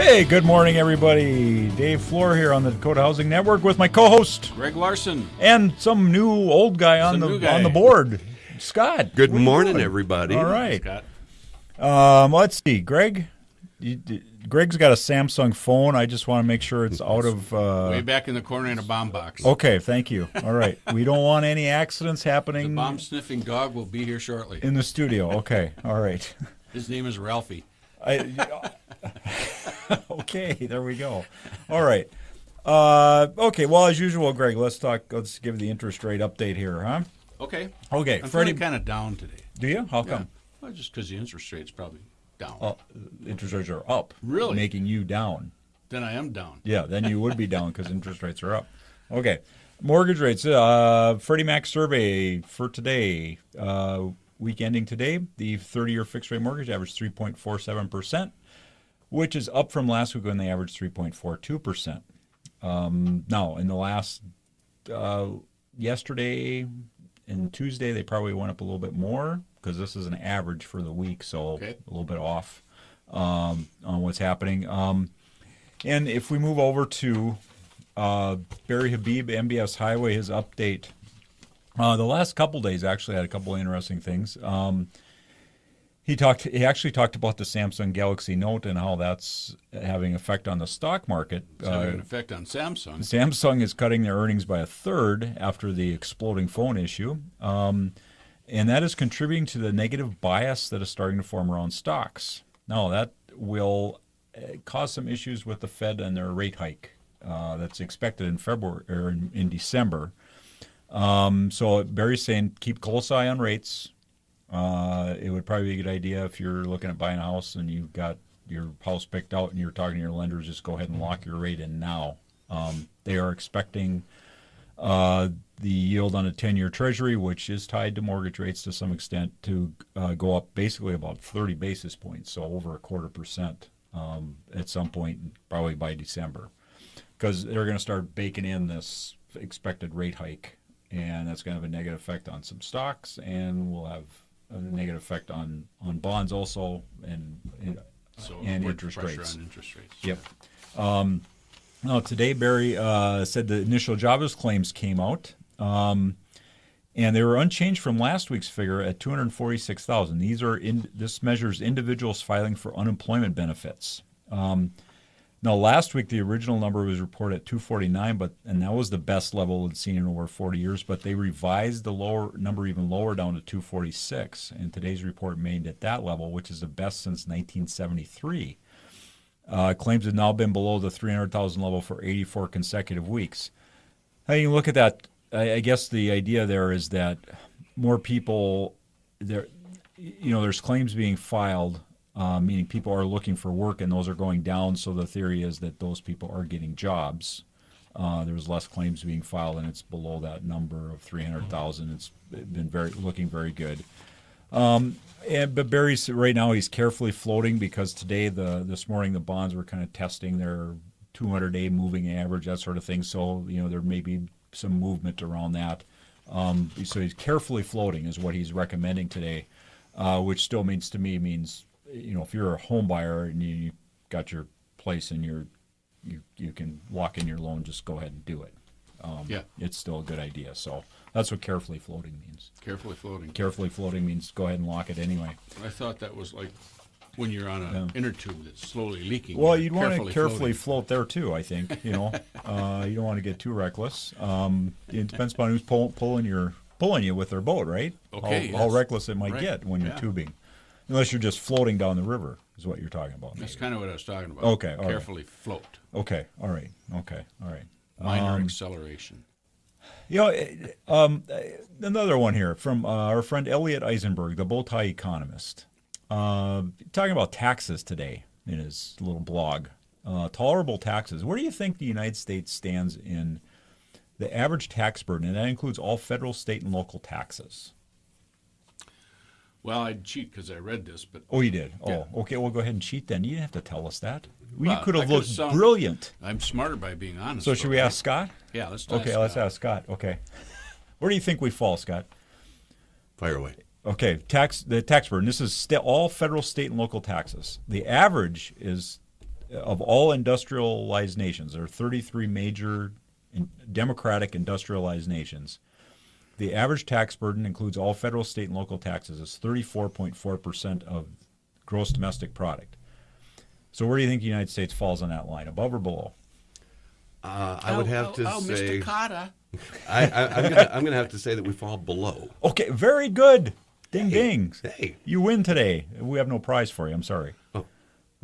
Hey, good morning, everybody. Dave Floor here on the Dakota Housing Network with my co-host Greg Larson and some new old guy on the board, Scott. Good morning, everybody. All right, Scott. let's see, Greg. Greg's got a Samsung phone. I just want to make sure it's out of way back in the corner in a bomb box. Okay, thank you. All right, we don't want any accidents happening. The bomb sniffing dog will be here shortly In the studio. Okay, all right. His name is Ralphie. Okay, there we go. All right. Okay, well, as usual, Greg, let's give the interest rate update here, huh? Okay. Okay, I'm Freddie. feeling kind of down today. Do you? How come? Well, just because the interest rate's probably down. Interest rates are up. Really? Making you down. Then I am down. Yeah, then you would be down because interest rates are up. Okay. Mortgage rates. Freddie Mac survey for today. Week ending today, the 30-year fixed-rate mortgage averaged 3.47%, which is up from last week when they averaged 3.42%. Now, in the last yesterday and Tuesday, they probably went up a little bit more because this is an average for the week, so a little bit off on what's happening. And if we move over to Barry Habib, MBS Highway, his update. The last couple days actually had a couple of interesting things. He actually talked about the Samsung Galaxy Note and how that's having effect on the stock market. It's having an effect on Samsung. Samsung is cutting their earnings by a third after the exploding phone issue. And that is contributing to the negative bias that is starting to form around stocks. Now, that will cause some issues with the Fed and their rate hike that's expected in February or in December. So Barry's saying keep a close eye on rates. It would probably be a good idea if you're looking at buying a house and you've got your house picked out and you're talking to your lenders, just go ahead and lock your rate in now. They are expecting the yield on a 10-year Treasury, which is tied to mortgage rates to some extent, to go up basically about 30 basis points, so over 0.25% at some point, probably by December, because they're going to start baking in this expected rate hike. And that's going to have a negative effect on some stocks, and will have a negative effect on bonds also, and interest rates. On interest rates. Yep. Now today, Barry said the initial jobless claims came out, and they were unchanged from last week's figure at 246,000. This measures individuals filing for unemployment benefits. Now, last week, the original number was reported at 249, and that was the best level it's seen in over 40 years, but they revised the lower number even lower down to 246, and today's report remained at that level, which is the best since 1973. Claims have now been below the 300,000 level for 84 consecutive weeks. Now, you look at that, I guess the idea there is that more people, there's claims being filed, meaning people are looking for work, and those are going down. So the theory is that those people are getting jobs. There's less claims being filed, and it's below that number of 300,000. It's been looking very good. But Barry's right now he's carefully floating because this morning the bonds were kind of testing their 200-day moving average, that sort of thing. So there may be some movement around that. So he's carefully floating is what he's recommending today, which still means if you're a home buyer and you got your place and you can lock in your loan, just go ahead and do it. It's still a good idea. So that's what carefully floating means. Carefully floating. Carefully floating means go ahead and lock it anyway. I thought that was like when you're on an inner tube that's slowly leaking. Well, you'd want to carefully float there too, I think. You don't want to get too reckless. It depends upon who's pulling you with their boat, right? Okay. How reckless it might get when you're tubing. Unless you're just floating down the river, is what you're talking about. That's kind of what I was talking about. Okay, all carefully float. Okay, all right. Okay, all right. Minor acceleration. Another one here from our friend Elliot Eisenberg, the Bowtie economist, talking about taxes today in his little blog. Tolerable taxes. Where do you think the United States stands in the average tax burden? And that includes all federal, state, and local taxes. Well, I'd cheat because I read this, but... Oh, you did? Yeah. Oh, okay, well, go ahead and cheat then. You didn't have to tell us that. You could have I looked brilliant. I'm smarter by being honest. So should we ask Scott? Yeah, let's ask Okay, Scott. let's ask Scott. Okay. Where do you think we fall, Scott? Fire away. Okay, the tax burden. This is all federal, state, and local taxes. The average is of all industrialized nations, there are 33 major democratic industrialized nations. The average tax burden includes all federal, state, and local taxes. It's 34.4% of gross domestic product. So where do you think the United States falls on that line, above or below? I would have to say. Mr. Cotta. I'm gonna have to say that we fall below. Okay, very good. Ding, ding. Hey. You win today. We have no prize for you. I'm sorry. Oh,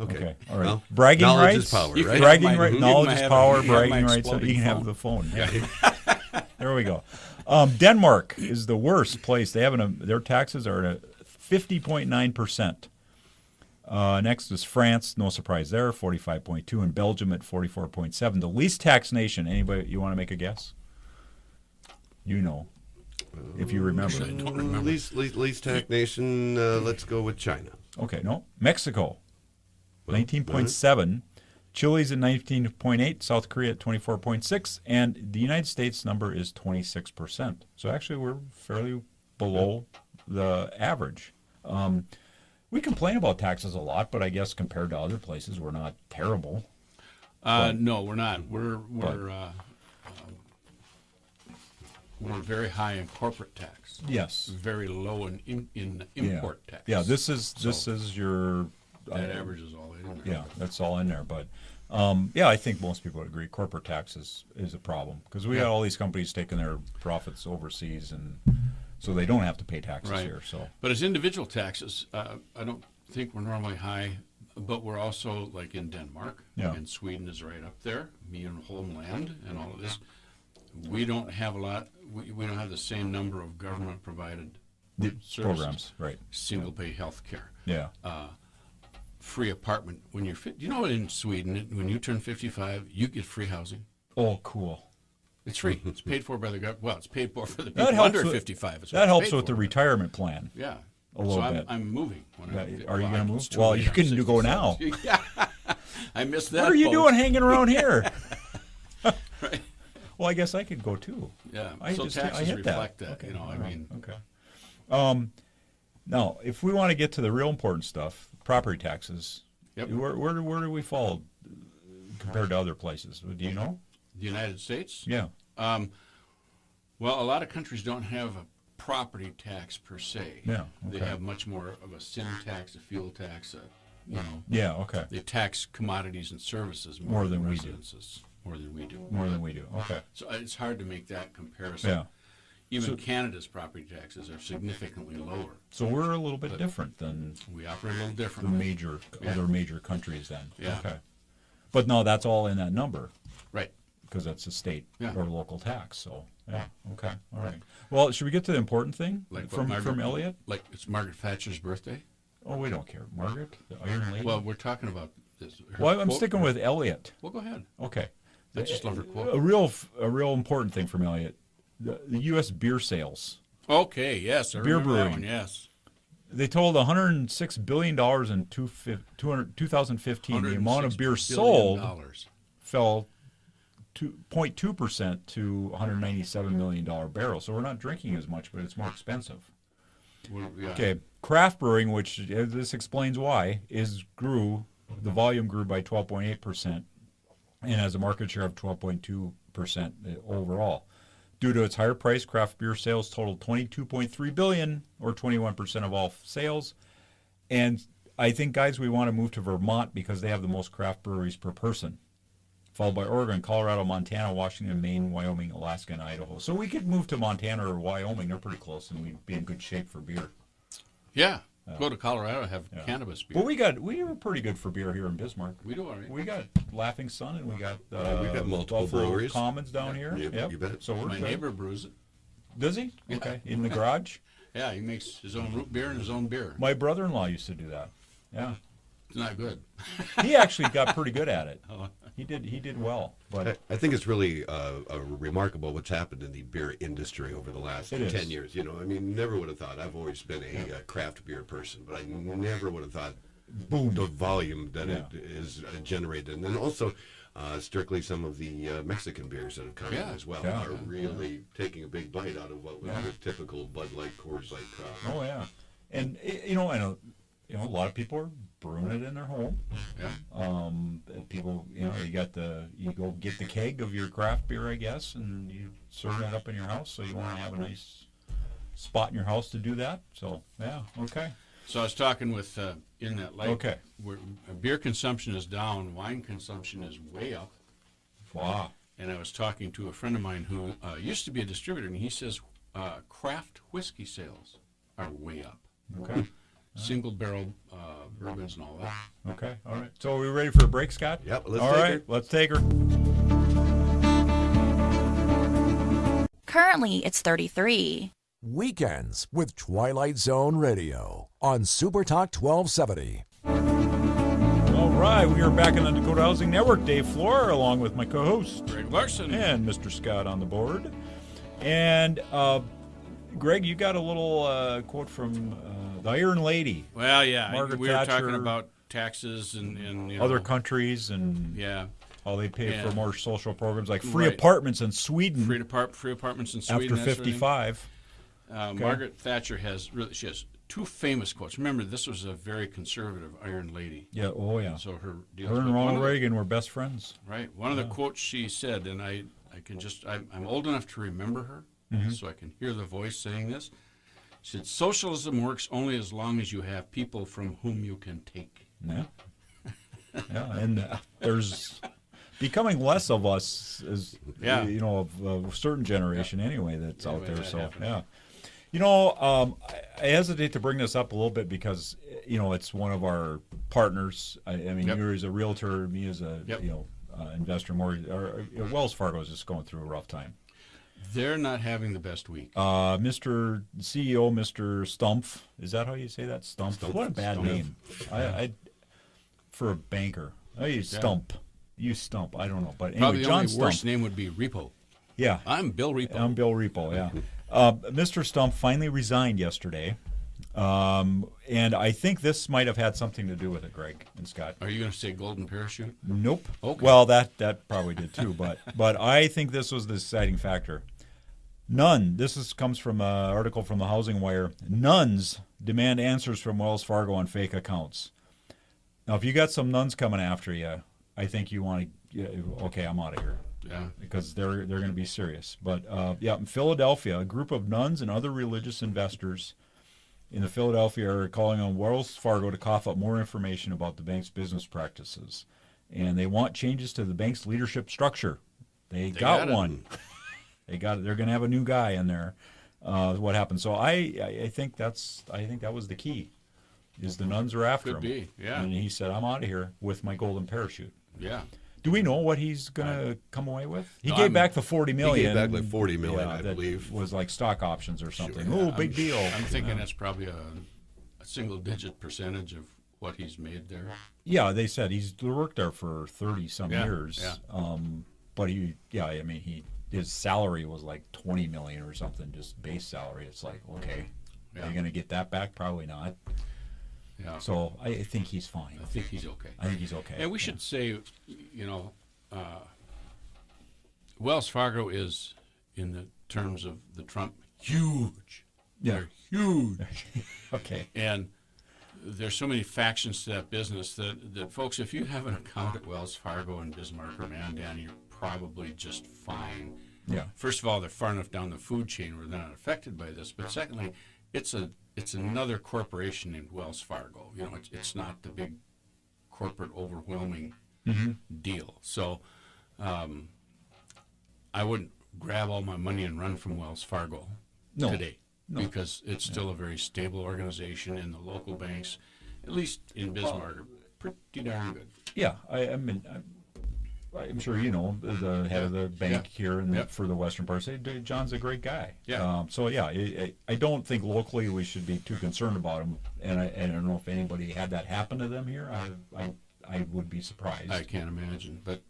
okay. All right. Well, bragging knowledge rights. is power, You right? can Bragging have my- rights. you Knowledge can is have power. my Bragging rights. So you can have the phone. There we go. Denmark is the worst place. They have their taxes are at 50.9%. Next is France, no surprise there, 45.2, and Belgium at 44.7. The least taxed nation. Anybody, you want to make a guess? You know, if you remember. I don't remember. Least tax nation. Let's go with China. Okay, no, Mexico, 19.7. Chile's at 19.8. South Korea at 24.6, and the United States number is 26%. So actually, we're fairly below the average. We complain about taxes a lot, but I guess compared to other places, we're not terrible. No, we're not. We're very high in corporate tax. Yes. Very low in import tax. Yeah, this is your That average is all in there. yeah, that's all in there. But yeah, I think most people would agree corporate tax is a problem because we got all these companies taking their profits overseas, and so they don't have to pay taxes Right. here. So But as individual taxes, I don't think we're normally high, but we're also like in Denmark, Yeah. and Sweden is right up there, me and homeland and all of this. We don't have a lot, we don't have the same number of government provided the services. programs, right? Single pay health care. Yeah. Free apartment when you're fit. You know, in Sweden, when you turn 55, you get free housing. Oh, cool. It's free. It's paid for by the government. Well, it's paid for the That people helps under with- 55. Is what That it's helps paid with the for. retirement plan. Yeah. A little so bit. I'm moving. When Yeah, I'm, are you gonna move? it's too Well, late. you I'm can go 67. now. Yeah. I missed that. What are you boat. doing hanging around here? Right. Well, I guess I could go too. Yeah. I So just taxes hit reflect that. Okay. You know, I all right. mean, Okay. Now, if we want to get to the real important stuff, property taxes. Yep. Where do we fall compared to other places? Do you know? the United States. Yeah. Well, a lot of countries don't have a property tax per se. Yeah, They okay. have much more of a sin tax, a fuel tax, you know. Yeah. Okay. They tax commodities and services More than we do. residences. More than we do. More than we do. Okay. So it's hard to make that comparison. Yeah. Even Canada's property taxes are significantly lower. So we're a little bit different than We operate a little the differently. other major countries then. Yeah. Okay. But no, that's all in that number Right. because that's a state Yeah. or local tax. So yeah. Okay. All right. Well, should we get to the important thing Like what from Margaret- Elliot? Like it's Margaret Thatcher's birthday. Oh, we don't care. Margaret, the Iron Lady. Well, we're talking about this. her Well, I'm quote. sticking with Elliot. Well, go ahead. Okay. I just love her quote. A real important thing from Elliot. The U.S. beer sales. Okay, yes, I Beer remember that brewing. one, yes. They totaled $106 billion in 2015. The amount of beer $106 sold billion. fell 0.2% to $197 million barrel. So we're not drinking as much, but it's more expensive. Well, yeah. Okay, craft brewing, which this explains why, the volume grew by 12.8% and has a market share of 12.2% overall. Due to its higher price, craft beer sales totaled $22.3 billion, or 21% of all sales. And I think, guys, we want to move to Vermont because they have the most craft breweries per person, followed by Oregon, Colorado, Montana, Washington, Maine, Wyoming, Alaska, and Idaho. So we could move to Montana or Wyoming. They're pretty close, and we'd be in good shape for beer. Yeah, go to Colorado, have cannabis beer. But we were pretty good for beer here in Bismarck. We do all right. We got Laughing Sun, and we got we've got multiple Buffalo breweries. Commons down here. You- Yep. you bet. So we're My good. neighbor brews it. Does he? Okay. In the garage. Yeah, he makes his own root beer and his own beer. My brother-in-law used to do that. Yeah. It's not good. He actually got pretty good at it. Oh. He did well. But I think it's really remarkable what's happened in the beer industry over the last It is. 10 years. You know, I mean, never would have thought. I've always been a craft beer person, but I never would have thought boom. the volume that it is generated. And then also, strictly some of the Mexican beers that have come in Yeah. as well Yeah. are really taking a big bite out of what was the typical Bud Light, Coors Light craft. Oh yeah. And I know a lot of people are brewing it in their home. Yeah. go, you go get the keg of your craft beer, I guess, and you serve that up in your house. So you want to have a nice spot in your house to do that. So yeah, okay. So I was talking with in that light. Okay. Where beer consumption is down, wine consumption is way up. Wow. And I was talking to a friend of mine who used to be a distributor, and he says craft whiskey sales are way up. Okay. Single barrel bourbons and all that. Okay. All right. So are we ready for a break, Scott? Yep, let's All take right. her. Let's take her. Currently, it's 33. Weekends with Twilight Zone Radio on Super Talk 1270. All right. We are back on the Dakota Housing Network. Dave Floor, along with my co-host Greg Larson. and Mr. Scott on the board. And Greg, you got a little quote from the Iron Lady. Well, yeah, Margaret we were Thatcher, talking about taxes and you know, other countries and Yeah, how they pay for Yeah. more social programs like free Right. apartments in Sweden free apartments in Sweden. after that sort of thing. 55. Margaret Thatcher she has two famous quotes. Remember, this was a very conservative Iron Lady. Yeah. Oh yeah. So her deal. Her and Ronald Reagan were best friends. Right. One of the quotes she said, and I'm old enough to remember her, so I can hear the voice saying this. She said, "Socialism works only as long as you have people from whom you can take." Yeah. Yeah, and there's becoming less of us as Yeah. of a certain generation anyway that's out way there. that So happens. yeah. I hesitate to bring this up a little bit because it's one of our partners. I mean, Yep. you as a realtor, me as a Yep. investor, mortgage, or Wells Fargo is just going through a rough time. They're not having the best week. Mr. CEO, Mr. Stumpf, is that how you say that? Stumpf. What a bad Stumpf. name. I for a banker. I use Stump. You Stump. I don't know, but anyway, Probably the John only Stump. worst name would be Repo. Yeah, I'm Bill Repo. I'm Bill Repo. Yeah, Mr. Stump finally resigned yesterday, and I think this might have had something to do with it, Greg and Scott. Are you going to say golden parachute? Nope. Okay. Well, that probably did too, but I think this was the deciding factor. Comes from an article from the Housing Wire. Nuns demand answers from Wells Fargo on fake accounts. Now, if you got some nuns coming after you, I think you want to. Okay, I'm out of here. Yeah. Because they're going to be serious. But in Philadelphia, a group of nuns and other religious investors in the Philadelphia are calling on Wells Fargo to cough up more information about the bank's business practices, and they want changes to the bank's leadership structure. They got got it. one. They got it. They're going to have a new guy in there. What happened? So I think that was the key. Is the nuns are after Could him. be, yeah. And he said, "I'm out of here with my golden parachute." Yeah. Do we know what he's going to come away with? He No, gave back the $40 million. He gave back like $40 million, I that believe. was like stock options or something. Sure, Oh, big deal. I'm thinking that's probably a single-digit percentage of what he's made there. Yeah, they said he's worked there for 30-some Yeah, years. yeah. But his salary was like $20 million or something, just base salary. It's like, okay, are Yeah. you going to get that back? Probably not. Yeah. So I think he's fine. I think he's okay. I think he's okay. And we should say, Wells Fargo is, in the terms of the Trump, huge. Yeah. They're huge. Okay. And there's so many factions to that business that folks, if you have an account at Wells Fargo in Bismarck or Mandan, you're probably just fine. Yeah. First of all, they're far enough down the food chain where they're not affected by this. But secondly, it's another corporation named Wells Fargo. It's not the big corporate overwhelming deal. So I wouldn't grab all my money and run from Wells Fargo today. No. Because it's still a very stable organization, and the local banks, at least in Bismarck, are pretty darn good. Yeah, I'm sure you know the head of the bank here for the western part. John's a great guy. Yeah. I don't think locally we should be too concerned about him, and I don't know if anybody had that happen to them here. I would be surprised. I can't imagine, but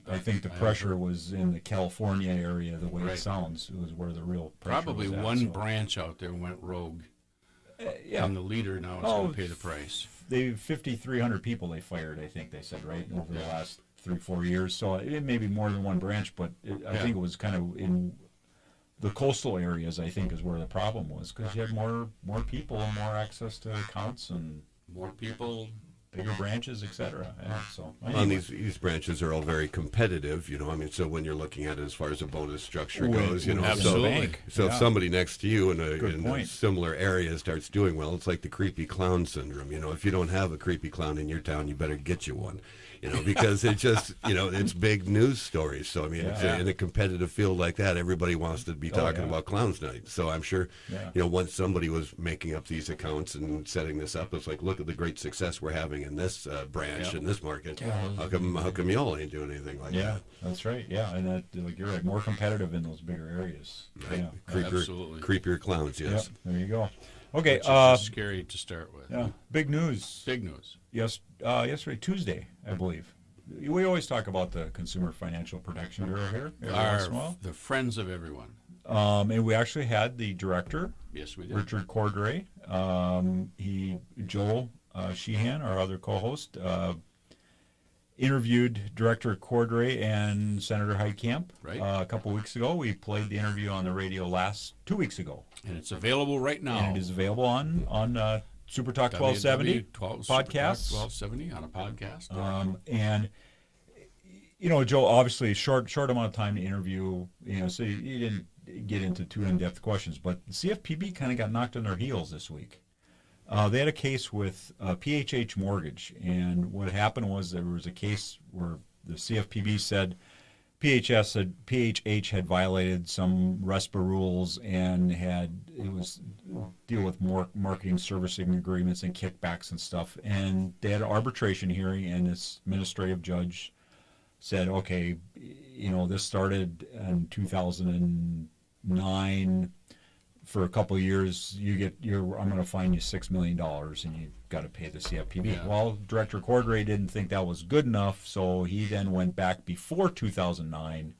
I think the pressure was in the California area, the way Right. it sounds. It was where the real pressure probably was at, one so. branch out there went rogue, Yeah, and the leader now is going to pay the price. they 5,300 people they fired. I think they said over the last 3-4 years. So it may be more than one branch, but I think it was kind of in the coastal areas. I think is where the problem was because you had more people and more access to accounts and More people, bigger branches, etc. Yeah, so And anyway. these branches are all very competitive, I mean, so when you're looking at it as far as a bonus structure goes, Absolutely. so if somebody next to you in a point. similar area starts doing well, it's like the creepy clown syndrome. If you don't have a creepy clown in your town, you better get you one. Because it just, it's big news stories. So, I mean, in a competitive field like that, everybody wants to be talking about Clowns Night. So I'm sure, once somebody was making up these accounts and setting this up, it's like, look at the great success we're having in this branch, in this market. How come y'all ain't doing anything like that? Yeah, that's right. Yeah, and that, like you're right, more competitive in those bigger areas. Right. Yeah, Absolutely. Creepier clowns, yes. there you go. Okay, Which is just scary to start with. yeah, big news. Big news. Yesterday, Tuesday, I believe. We always talk about the Consumer Financial Protection Bureau here every once in a while. The friends of everyone. And we actually had the director, Yes, we did. Richard Cordray. Joel Sheehan, our other co-host, interviewed Director Cordray and Senator Heitkamp Right. a couple weeks ago. We played the interview on the radio 2 weeks ago, And it's available right now. and it is available on Super Talk 1270 podcast. 1270 on a podcast. And Joe, obviously short amount of time to interview. So you didn't get into too in-depth questions, but the CFPB kind of got knocked on their heels this week. They had a case with PHH Mortgage, and what happened was there was a case where the CFPB said PHH had violated some RESPA rules and it was deal with more marketing servicing agreements and kickbacks and stuff. And they had an arbitration hearing, and this administrative judge said, okay, this started in 2009. For a couple of years, I'm going to fine you $6 million, and you've got to pay the CFPB. Yeah. Well, Director Cordray didn't think that was good enough, so he then went back before 2009,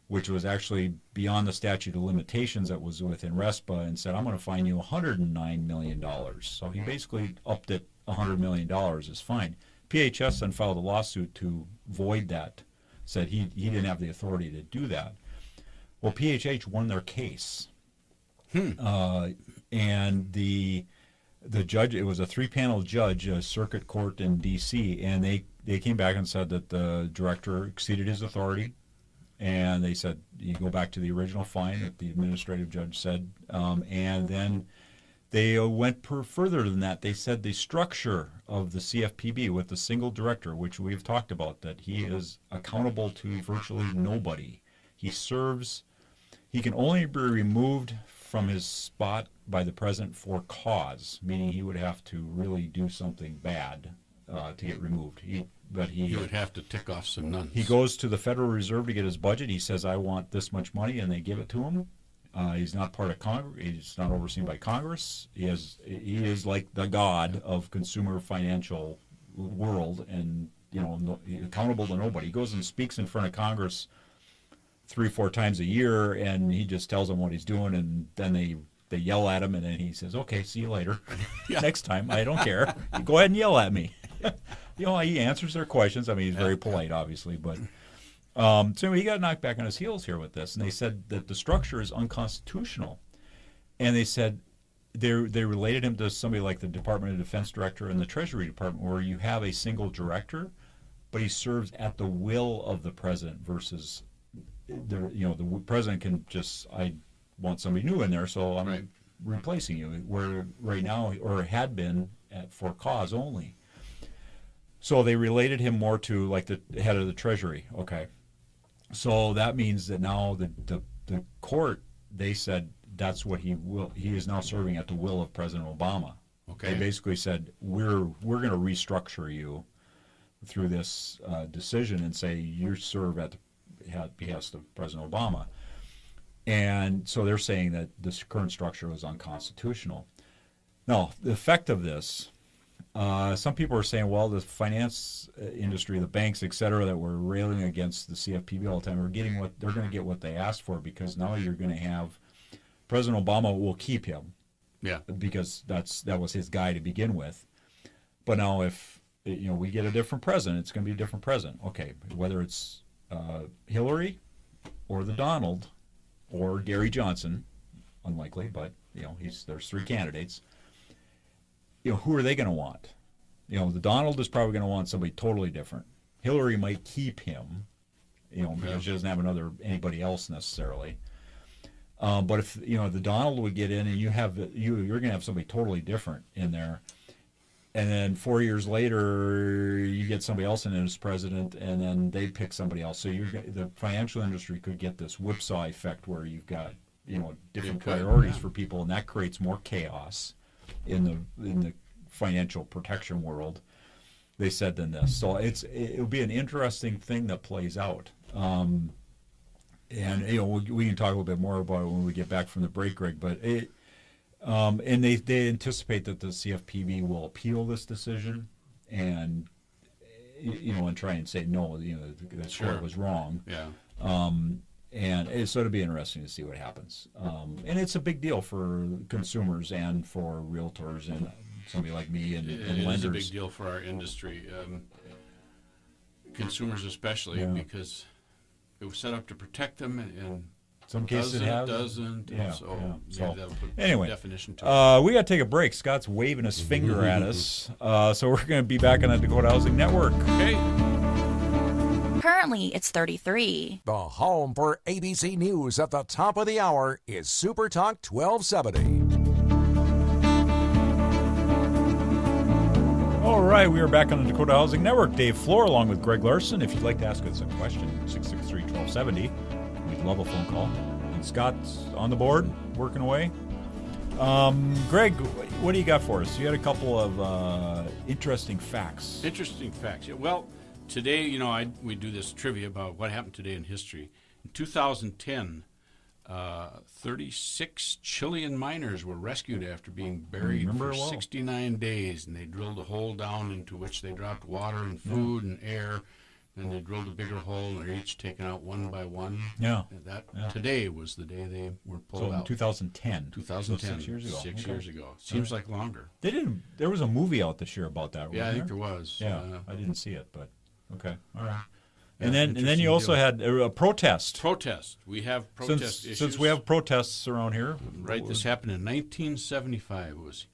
which was actually beyond the statute of limitations that was within RESPA, and said, I'm going to fine you $109 million. So he basically upped it $100 million is fine. PHS then filed a lawsuit to void that, said he didn't have the authority to do that. Well, PHH won their case. And the judge, it was a 3-panel judge, a circuit court in D.C., and they came back and said that the director exceeded his authority, and they said you go back to the original fine that the administrative judge said, and then they went further than that. They said the structure of the CFPB with the single director, which we've talked about, that he is accountable to virtually nobody. He can only be removed from his spot by the president for cause, meaning he would have to really do something bad to get removed. He would have to tick off some nuns. He goes to the Federal Reserve to get his budget. He says, I want this much money, and they give it to him. He's not part of Congress. He's not overseen by Congress. He is like the god of consumer financial world, and accountable to nobody. He goes and speaks in front of Congress 3-4 times a year, and he just tells them what he's doing, and then they yell at him, and then he says, okay, see you later. Next time, I don't care. You go ahead and yell at me. He answers their questions. I mean, he's very polite, obviously, but so he got knocked back on his heels here with this, and they said that the structure is unconstitutional. And they said they related him to somebody like the Department of Defense director and the Treasury Department, where you have a single director, but he serves at the will of the president versus the president can just, I want somebody new in there, so I'm replacing you. Where right now, or had been for cause only. So they related him more to like the head of the Treasury. Okay, so that means that now the court, they said that's what he is now serving at the will of President Obama. Okay, they basically said we're going to restructure you through this decision and say you serve at the behest of President Obama. And so they're saying that this current structure was unconstitutional. Now, the effect of this, some people are saying, well, the finance industry, the banks, et cetera, that were railing against the CFPB all the time, they're going to get what they asked for, because now you're going to have President Obama will keep him. Yeah. Because that was his guy to begin with. But now if we get a different president, it's going to be a different president. Okay, whether it's Hillary or the Donald or Gary Johnson, unlikely, but there's 3 candidates. Who are they going to want? the Donald is probably going to want somebody totally different. Hillary might keep him, because she doesn't have anybody else necessarily. But if the Donald would get in, and you're going to have somebody totally different in there, and then 4 years later you get somebody else in as president, and then they pick somebody else. So the financial industry could get this whipsaw effect where you've got different priorities for people, and that creates more chaos in the financial protection world. They said than this, so it'll be an interesting thing that plays out. And we can talk a little bit more about it when we get back from the break, Greg. But and they anticipate that the CFPB will appeal this decision, and and try and say no, that court was wrong. Yeah. And so it'll be interesting to see what happens. And it's a big deal for consumers and for realtors and somebody like me and lenders. It is a big deal for our industry, consumers especially, because it was set up to protect them, and some cases it has. Doesn't. So that'll put anyway, definition to it. We got to take a break. Scott's waving his finger at us, so we're going to be back on the Dakota Housing Network. Okay. Currently, it's 33. The home for ABC News at the top of the hour is Super Talk 1270. All right, we are back on the Dakota Housing Network. Dave Floor along with Greg Larson. If you'd like to ask us a question, 663-1270. We'd love a phone call. And Scott's on the board, working away. Greg, what do you got for us? You had a couple of interesting facts. Interesting facts. Yeah, well, today, we do this trivia about what happened today in history. In 2010, 36 Chilean miners were rescued after being buried for 69 days, and they drilled a hole down into which they dropped water and food and air. Then they drilled a bigger hole, and they're each taken out one by one. Yeah. Today was the day they were pulled out. So in 2010. 2010. So 6 years ago. 6 years ago. Seems like longer. There was a movie out this year about that, Yeah, I think there was. Yeah, I didn't see it, but okay. All right. And then you also had a protest. We have protest issues. Since we have protests around here. Right. This happened in 1975. It was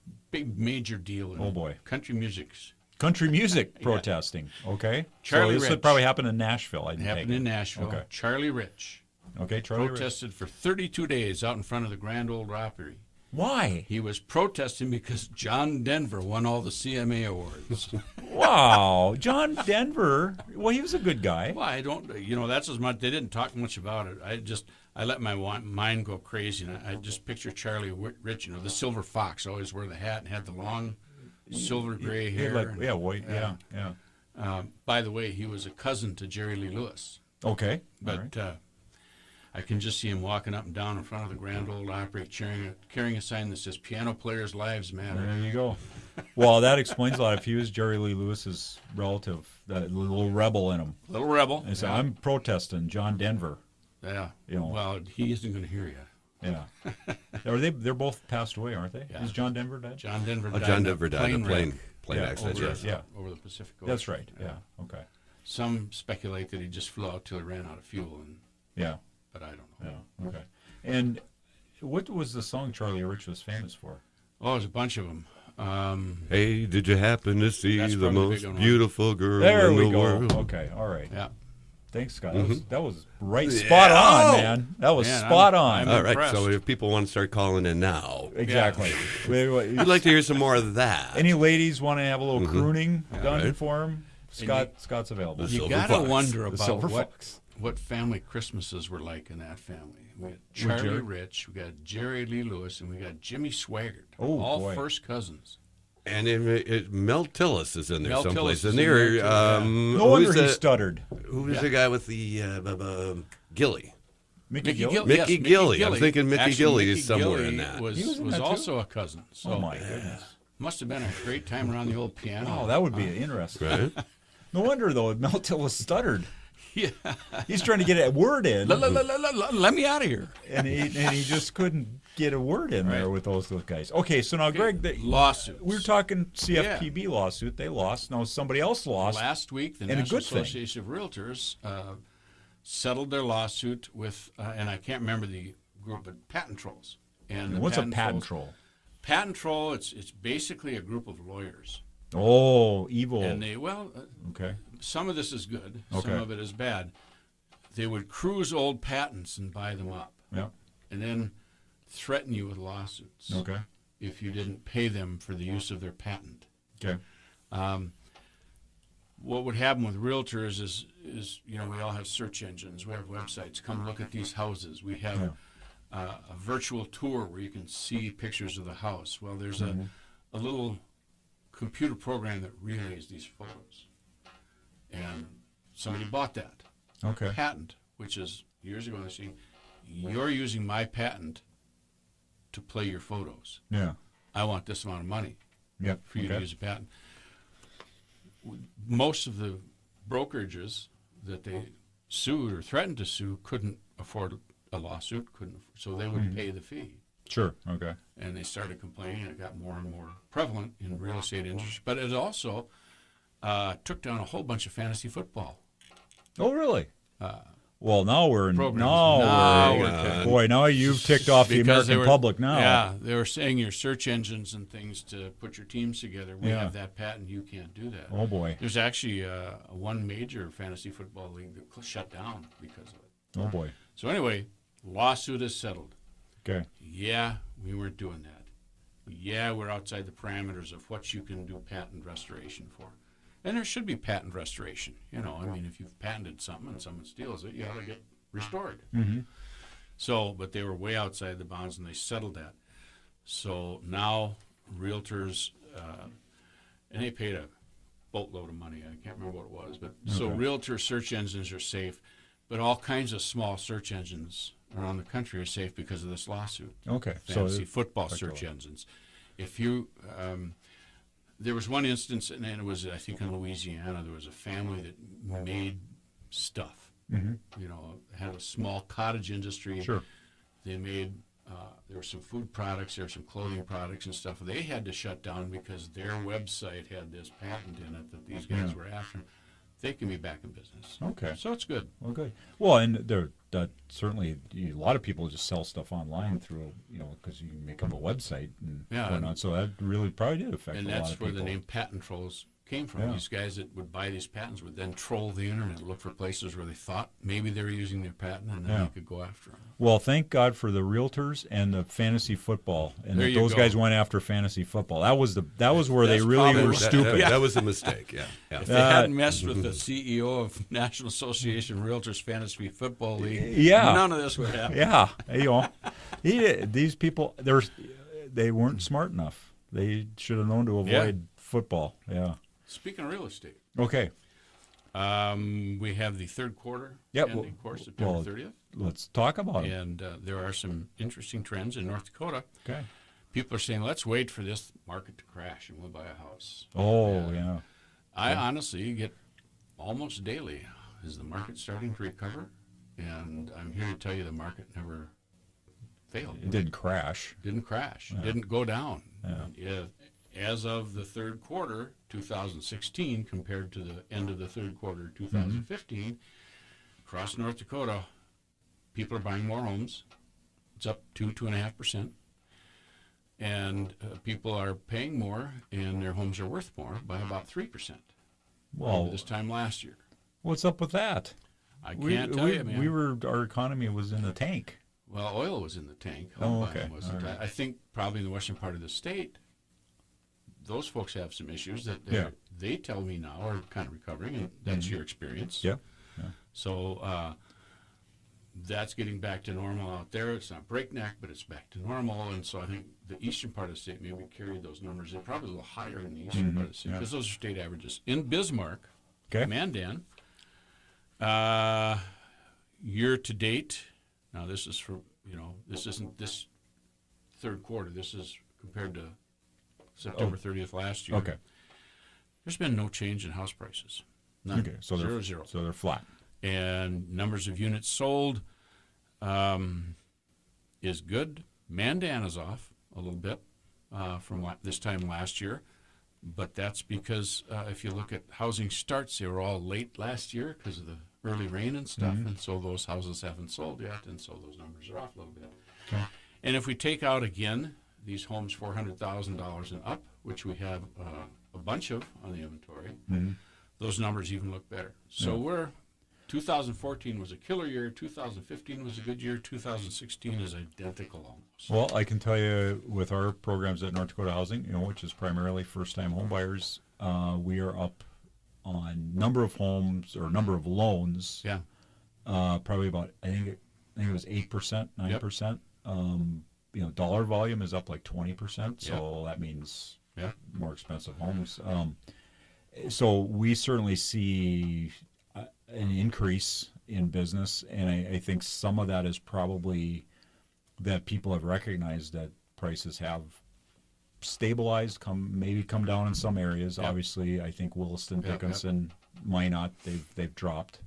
a big, major deal in country music protesting. Okay. Charlie Rich. This would probably happen in Nashville. It happened in Nashville. Okay. Charlie Rich. Okay, Charlie protested for 32 days out in front of the Grand Ole Opry. Why? He was protesting because John Denver won all the CMA awards. Wow, John Denver. Well, he was a good guy. Well, I don't. That's as much. They didn't talk much about it. I let my mind go crazy, and I just picture Charlie Rich. The silver fox, always wore the hat and had the long silver gray hair. White. Yeah. By the way, he was a cousin to Jerry Lee Lewis. Okay, but I can just see him walking up and down in front of the Grand Ole Opry, carrying a sign that says "Piano Players' Lives Matter." There you go. Well, that explains a lot. If he was Jerry Lee Lewis's relative, that little rebel in him. Little rebel. And so I'm protesting John Denver. Yeah. Well, he isn't going to hear you. Yeah. They're both passed away, aren't they? Yeah. Is John Denver dead? John Denver died. John Denver died in a plane accident. Over the Pacific Ocean. That's right. Yeah. Okay. Some speculate that he just flew out till he ran out of fuel. But I don't know. Yeah. Okay. And what was the song Charlie Rich was famous for? Oh, there's a bunch of them. Hey, did you happen to see the most beautiful girl there in we the go. world? Okay. All right. Yeah. Thanks, Scott. That was right spot on, man. That was spot on. All right, so if people want to start calling in now. Exactly. We'd like to hear some more of that. Any ladies want to have a little crooning done for them? Scott's available. You got to wonder about what family Christmases were like in that family. We got Charlie Rich, we got Jerry Lee Lewis, and we got Jimmy Swaggart. All first cousins. And Mel Tillis is in there someplace. And no wonder he stuttered. Who was the guy with the Gilly? Mickey Gilly? Mickey Gilly. I'm thinking Mickey Gilly is somewhere in that. Was also a cousin. So oh, my goodness. Must have been a great time around the old piano. Oh, that would be interesting. Right? No wonder, though, Mel Tillis stuttered. Yeah. He's trying to get a word in. Let me out of here. And he just couldn't get a word in there with those guys. Okay, so now, Greg, lawsuits. We were talking CFPB lawsuit. They lost. Now somebody else lost. Last week, the National Association of Realtors settled their lawsuit with, and I can't remember the group, but patent trolls. And what's a patent troll? Patent troll, it's basically a group of lawyers. Oh, evil. And Okay. some of this is good, Okay. some of it is bad. They would cruise old patents and buy them up, Yeah. and then threaten you with lawsuits Okay. if you didn't pay them for the use of their patent. Okay. What would happen with realtors is we all have search engines, we have websites. Come look at these houses. We have a virtual tour where you can see pictures of the house. Well, there's a little computer program that relays these photos, and somebody bought that Okay. patent, which is years ago. They're saying, you're using my patent to play your photos. Yeah. I want this amount of money Yep. for you to Okay. use a patent. Most of the brokerages that they sued or threatened to sue couldn't afford a lawsuit, so they would pay the fee. Sure. Okay. And they started complaining, and it got more and more prevalent in the real estate industry. But it also took down a whole bunch of fantasy football. Oh, really? Well, now we're in. Programs. Now Now we're. we're- Boy, now you've ticked off the Because American public now. Yeah, they were saying your search engines and things to put your teams together. We Yeah. have that patent. You can't do that. Oh boy. There's actually one major fantasy football league that shut down because of it. Oh boy. So anyway, lawsuit is settled. Okay. Yeah, we weren't doing that. Yeah, we're outside the parameters of what you can do patent restoration for. And there should be patent restoration. I mean, if you've patented something and someone steals it, you ought to get restored. Mm-hmm. So, but they were way outside the bounds, and they settled that. So now realtors, and they paid a boatload of money. I can't remember what it was, but so realtor search engines are safe, but all kinds of small search engines around the country are safe because of this lawsuit. Okay. Fantasy So football search engines. If you, there was one instance, and it was, I think, in Louisiana. There was a family that made stuff. Had a small cottage industry. Sure. They made. There were some food products, there were some clothing products and stuff. They had to shut down because their website had this patent in it that these guys were after. They can be back in business. Okay. So it's good. Well, good. Well, and that certainly a lot of people just sell stuff online through because you can make up a website and whatnot. So that really probably did affect And a lot that's of where people. the name patent trolls came from. Yeah. These guys that would buy these patents would then troll the internet, look for places where they thought maybe they were using their patent, and then they could go after them. Well, thank God for the realtors and the fantasy football, and There that you those go. guys went after fantasy football. That was where they That's really probably were what- stupid. That was a mistake. Yeah. If they hadn't messed with the CEO of National Association Realtors Fantasy Football League, Yeah. none of this would happen. Yeah, these people they weren't smart enough. They should have known to avoid football. Yeah. Speaking of real estate, Okay. we have the third quarter ending, of course, September 30th. Let's talk about it. And there are some interesting trends in North Dakota. Okay. People are saying, let's wait for this market to crash and we'll buy a house. Oh, yeah. I honestly get almost daily, is the market starting to recover? And I'm here to tell you the market never failed. It didn't crash. Didn't crash. Didn't go down. As of the third quarter 2016 compared to the end of the third quarter 2015, across North Dakota, people are buying more homes. It's up 2.5%. And people are paying more, and their homes are worth more by about 3%. Well, This time last year. what's up with that? I can't tell you, man. Our economy was in a tank. Well, oil was in the tank. Oh, Home okay. buying wasn't. All right. I think probably in the western part of the state, those folks have some issues that they tell me now are kind of recovering, and that's your experience. Yeah. So that's getting back to normal out there. It's not breakneck, but it's back to normal. And so I think the eastern part of the state maybe carried those numbers. They're probably a little higher in the eastern part of the state because those are state averages. In Bismarck, Mandan, year to date, now this is for, this isn't this third quarter. This is compared to September 30th last year. Okay. There's been no change in house prices. None. Okay. So Zero, they're zero. So they're flat. And numbers of units sold is good. Mandan is off a little bit from this time last year, but that's because if you look at housing starts, they were all late last year because of the early rain and stuff, and so those houses haven't sold yet, and so those numbers are off a little bit. Okay. And if we take out again these homes $400,000 and up, which we have a bunch of on the inventory, those numbers even look better. So 2014 was a killer year. 2015 was a good year. 2016 is identical almost. Well, I can tell you with our programs at North Dakota Housing, which is primarily first-time home buyers, we are up on number of homes or number of loans. Yeah. Probably about I think it was 8%, 9%. Dollar volume is up like 20%. So that means more expensive homes. So we certainly see an increase in business, and I think some of that is probably that people have recognized that prices have stabilized, maybe come down in some areas. Obviously, I think Williston, Dickinson, Minot, they've dropped,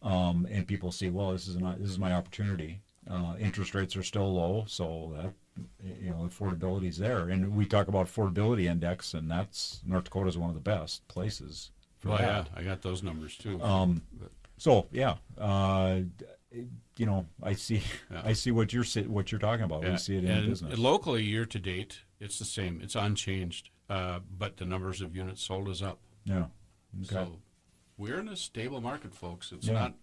and people see, well, this is my opportunity. Interest rates are still low, so that affordability is there. And we talk about affordability index, and North Dakota is one of the best places for that. Yeah, I got those numbers too. So yeah, I see what you're talking about. We see it in business. Locally, year to date, it's the same. It's unchanged, but the numbers of units sold is up. Yeah. Okay. So we're in a stable market, folks. It's not.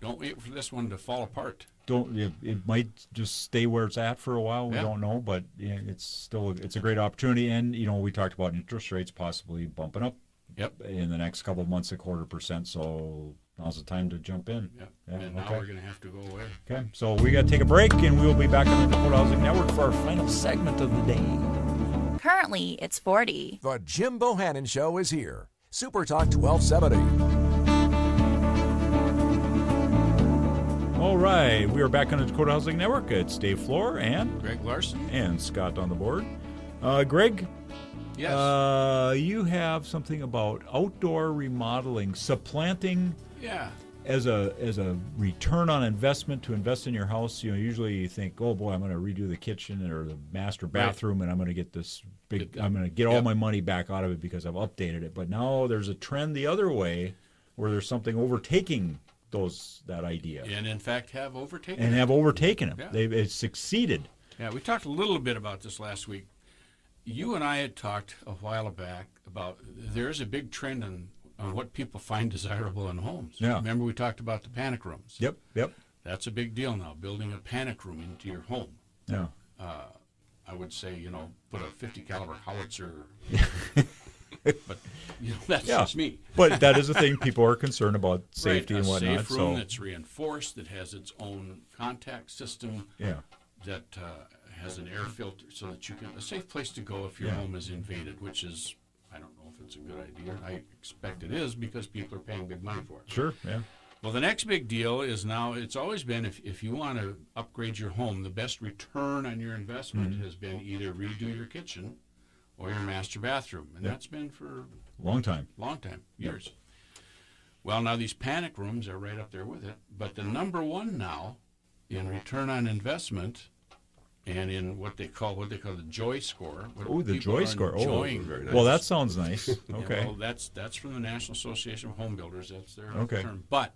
Don't wait for this one to fall apart. It might just stay where it's at for a while. We don't know, but it's a great opportunity. And we talked about interest rates possibly bumping up. Yep. In the next couple of months, 0.25%. So now's the time to jump in. Yep. And now we're going to have to go away. Okay. So we got to take a break, and we will be back on the Dakota Housing Network for our final segment of the day. Currently, it's 40. The Jim Bohannon Show is here. Super Talk 1270. All right, we are back on the Dakota Housing Network. It's Dave Floor and Greg Larson and Scott on the board. Greg, yes, you have something about outdoor remodeling, supplanting. Yeah. As a return on investment to invest in your house. Usually you think, oh boy, I'm going to redo the kitchen or the master bathroom, and I'm going to get this big. I'm going to get all my money back out of it because I've updated it. But now there's a trend the other way, where there's something overtaking that idea, and in fact have overtaken it. Yeah. It's succeeded. Yeah, we talked a little bit about this last week. You and I had talked a while back about there's a big trend on what people find desirable in homes. Yeah. Remember we talked about the panic rooms. Yep. That's a big deal now, building a panic room into your home. Yeah. I would say, put a 50 caliber howitzer. But that's just me. But that is a thing. People are concerned about safety and whatnot. A safe room that's reinforced, that has its own contact system. Yeah. That has an air filter, so that you can a safe place to go if your home is invaded. Which is, I don't know if it's a good idea. I expect it is because people are paying big money for it. Sure. Yeah. Well, the next big deal is now. It's always been if you want to upgrade your home, the best return on your investment has been either redo your kitchen or your master bathroom. And that's been for long time, years. Well, now these panic rooms are right up there with it. But the number one now in return on investment and in what they call the joy score. Oh, the joy score. Very nice. Well, that sounds nice. Okay. Well, that's from the National Association of Home Builders. That's their term. But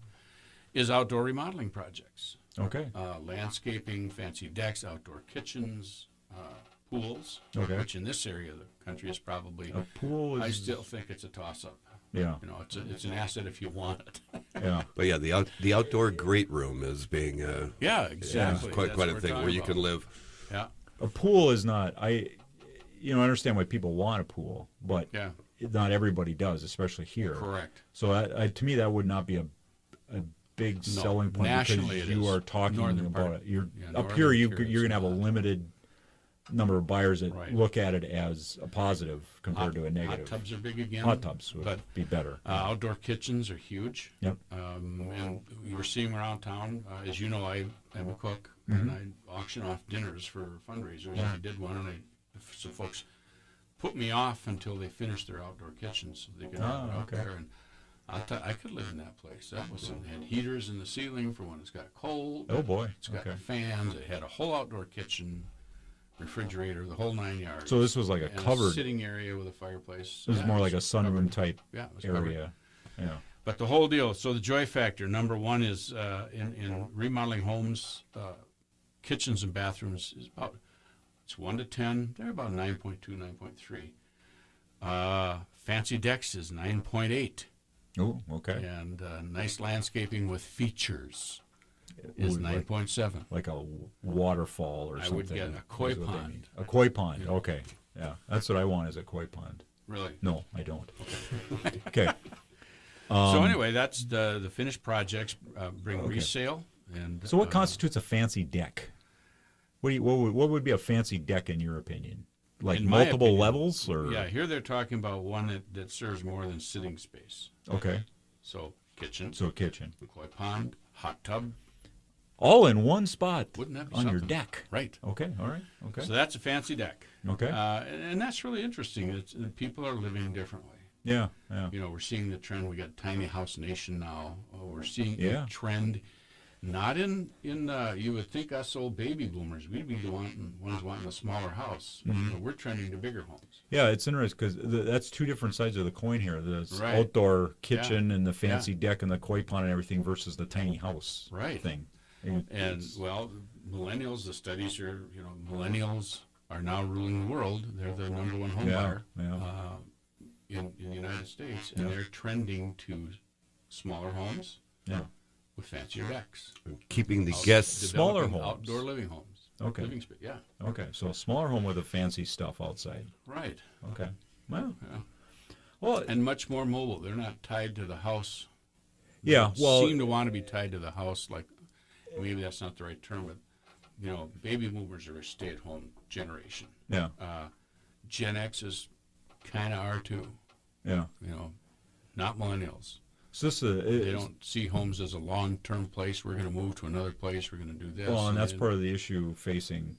is outdoor remodeling projects. Okay. Landscaping, fancy decks, outdoor kitchens, pools, which in this area of the country is probably a pool. I still think it's a toss-up. Yeah, it's an asset if you want it. Yeah, but the outdoor great room is being exactly quite a thing where you can live. Yeah, a pool is not. I understand why people want a pool, but not everybody does, especially here. Correct. So to me, that would not be a big selling point nationally because you are talking about it. You're up here. You're going to have a limited number of buyers that look at it as a positive compared to a negative. Hot tubs are big again. Hot tubs would be better. Outdoor kitchens are huge. Yep. And we're seeing around town. As you know, I am a cook, and I auction off dinners for fundraisers. And I did one, and some folks put me off until they finished their outdoor kitchens so they could have it out there. And I could live in that place. That was it had heaters in the ceiling for when it's got cold. Oh boy! It's got fans. It had a whole outdoor kitchen, refrigerator, the whole 9 yards. So this was like a covered sitting area with a fireplace. It was more like a sunroom type area. Covered. Yeah. But the whole deal. So the joy factor, number one, is in remodeling homes, kitchens and bathrooms is it's 1 to 10. They're about 9.2, 9.3. fancy decks is 9.8. Oh, okay. And nice landscaping with features is Ooh, 9.7. Like a waterfall or I something. would get a koi is what they pond. mean. A koi pond. Yeah. Okay. Yeah, that's what I want is a koi pond. Really? No, I don't. Okay. So anyway, that's the finished projects bring Okay. resale. And So what constitutes a fancy deck? What would be a fancy deck in your opinion? Like In my multiple opinion, levels or Yeah, here they're talking about one that serves more than sitting space. Okay. So kitchen, So a kitchen. koi pond, hot tub. All in one spot Wouldn't that be on your something? deck. Right. Okay, all right. Okay. So that's a fancy deck. Okay. And that's really interesting. People are living differently. Yeah, yeah. You know, we're seeing the trend. We got tiny house nation now. We're seeing Yeah. a trend, not in you would think us old baby boomers, we'd be the ones wanting a smaller house. Mm-hmm. You know, we're trending to bigger homes. Yeah, it's interesting because that's two different sides of the coin here. The Right. outdoor kitchen and the fancy deck and the koi pond and everything versus the tiny house Right. thing. And well, millennials, the studies are, millennials are now ruling the world. They're the number one home buyer in the United States, and they're trending to smaller homes Yeah. with fancier decks. Keeping the guests. Smaller Developing homes. outdoor living homes. Okay. Living space, yeah. Okay, so a smaller home with a fancy stuff outside. Right. Okay. Well, Yeah. well, And much more mobile. They're not tied to the house. yeah. They Well, seem to want to be tied to the house. Like, maybe that's not the right term, but baby boomers are a stay-at-home generation. yeah, Gen X is kind of are too. yeah. Not millennials. So this They don't see homes as a long-term place. We're going to move to another place. We're going to do this. Well, and that's part of the issue facing,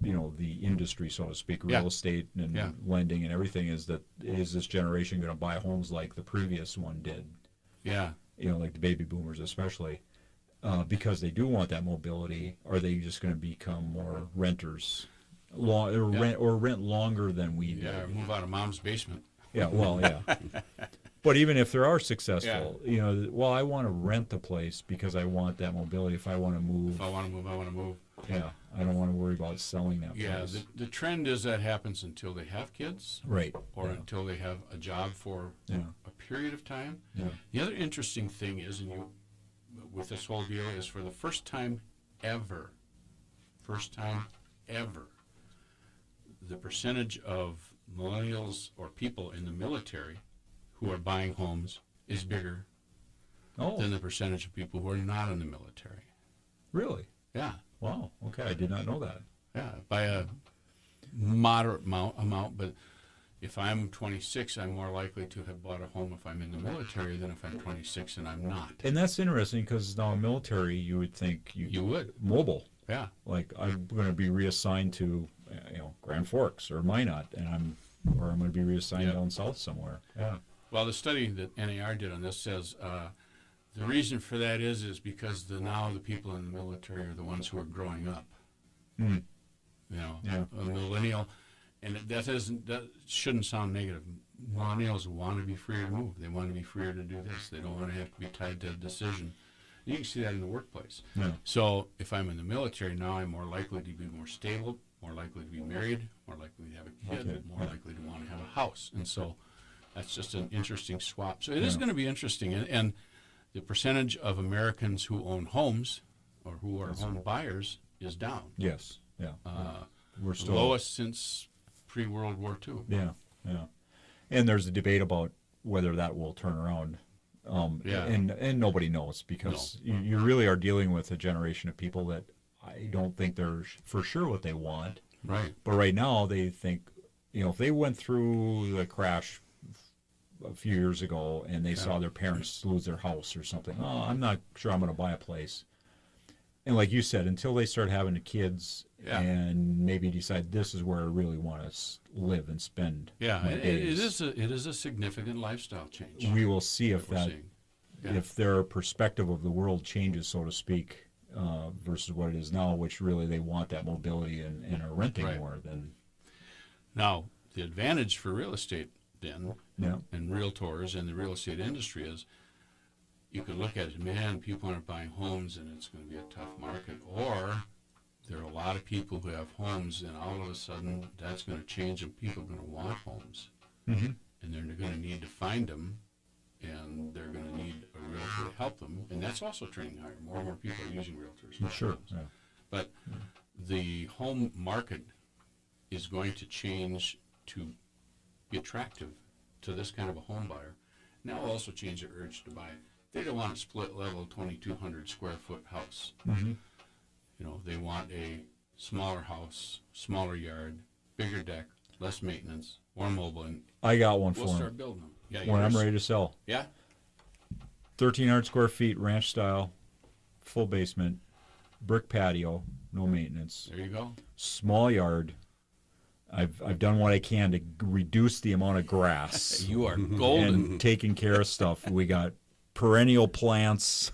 the industry, so to speak, real Yeah. estate and Yeah. lending and everything. Is this generation going to buy homes like the previous one did? Yeah. Like the baby boomers, especially, because they do want that mobility. Are they just going to become more renters, rent longer than we did? Yeah. Move out of mom's basement. Yeah, well, yeah. But even if they are successful, I want to rent the place because I want that mobility. If I want to move, If I want to move, I want to move. yeah, I don't want to worry about selling that Yeah. place. The trend is that happens until they have kids Right. or yeah. until they have a job for Yeah. a period of time. Yeah. The other interesting thing is, with this whole deal, is for the first time ever, the percentage of millennials or people in the military who are buying homes is bigger Oh, than the percentage of people who are not in the military. really? Yeah, Wow. Okay, I did not know that. yeah, by a moderate amount. But if I'm 26, I'm more likely to have bought a home if I'm in the military than if I'm 26 and I'm not. And that's interesting because now military, you would think You would, mobile. yeah. Like I'm going to be reassigned to, Grand Forks or Minot, and I'm going to be reassigned Yeah. down south somewhere. Yeah. Well, the study that NAR did on this says the reason for that is because now the people in the military are the ones who are growing up. Mm. A millennial, and that shouldn't sound negative. Millennials want to be freer to move. They want to be freer to do this. They don't want to have to be tied to a decision. You can see that in the workplace. Yeah. So if I'm in the military now, I'm more likely to be more stable, more likely to be married, more likely to have a kid, Okay. more likely to want to have a house. And so that's just an interesting swap. So it is going to be interesting. And the percentage of Americans who own homes or who are home buyers is down. Yes. Yeah. We're The still lowest since pre-World War II. Yeah. Yeah. And there's a debate about whether that will turn around. Yeah. And nobody knows because you really are dealing with a generation of people that I don't think they're for sure what they want. Right. But right now they think, if they went through the crash a few years ago and they saw their parents lose their house or something, I'm not sure I'm going to buy a place. And like you said, until they start having the kids and maybe decide this is where I really want to live and spend Yeah, my it days, is a significant lifestyle change. we will see if we're that seeing. Yeah. if their perspective of the world changes, so to speak, versus what it is now, which really they want that mobility and are renting Right. more than. Now, the advantage for real estate then Yeah. and realtors and the real estate industry is you can look at it, man, people aren't buying homes and it's going to be a tough market. Or there are a lot of people who have homes and all of a sudden that's going to change and people are going to want homes. Mm-hmm. and they're going to need to find them, and they're going to need a realtor to help them, and that's also training higher. More and more people are using realtors. Sure. Yeah. But the home market is going to change to be attractive to this kind of a home buyer. And that will also change their urge to buy. They don't want a split level 2,200 square foot house. Mm-hmm. You know, they want a smaller house, smaller yard, bigger deck, less maintenance, more mobile, and I got one for we'll him start building them. Yeah, when I'm yours? ready to sell. Yeah? 1,300 square feet, ranch style, full basement, brick patio, no maintenance, There you go. small yard. I've done what I can to reduce the amount of grass You are golden. and taking care of stuff. We got perennial plants.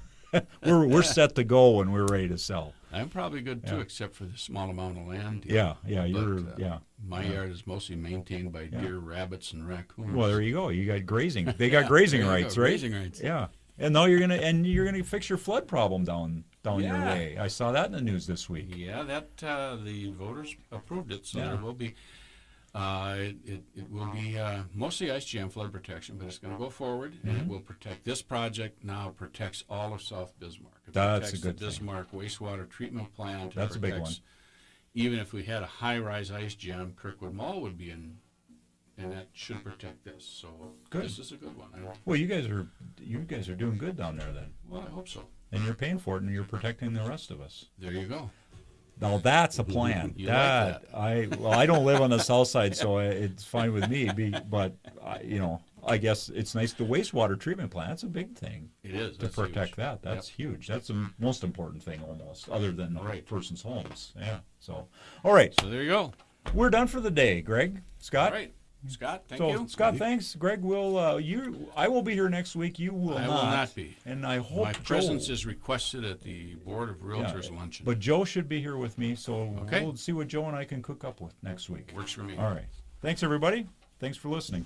we're set to go when we're ready to sell. I'm probably good too, Yeah. except for the small amount of land. Yeah, But, yeah. My yard is mostly maintained by deer, rabbits, and raccoons. Well, there you go. You got grazing. They got grazing There you rights, go, right? grazing rights. Yeah. And now you're gonna fix your flood problem down your Yeah. way. I saw that in the news this week. Yeah, that the voters approved it, so Yeah. there will be. It will be mostly ice jam flood protection, but it's going to go forward, and it will protect. This project now protects all of South Bismarck. It That's protects a good the Bismarck wastewater treatment plant. It That's a big protects- Even if we had a high-rise ice jam, Kirkwood Mall would be in, and that should protect this. So Good. this is a good one. Well, you guys are doing good down there then, Well, I hope so. and you're paying for it, and you're protecting the rest of us. There you go. Now that's a plan. You like that. I don't live on the south side, so it's fine with me. But I guess it's nice. The wastewater treatment plant, that's a big thing It is. to That's protect huge. that. That's Yep. huge. That's the most important thing almost, other than Right. a person's homes. Yeah. So, all right, So there you go. we're done for the day. Greg, Scott. All right, Scott. Thank So you. Scott, thanks. Greg will I will be here next week. You will I not. will not be. And I hope My Joe, presence is requested at the Board of Realtors luncheon. But Joe should be here with me, so Okay. we'll see what Joe and I can cook up with next week. Works for me. All right. Thanks everybody. Thanks for listening.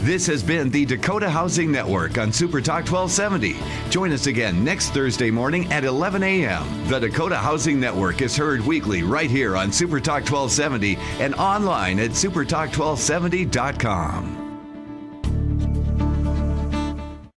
This has been the Dakota Housing Network on Super Talk 1270. Join us again next Thursday morning at 11 a.m. The Dakota Housing Network is heard weekly right here on Super Talk 1270 and online at supertalk1270.com.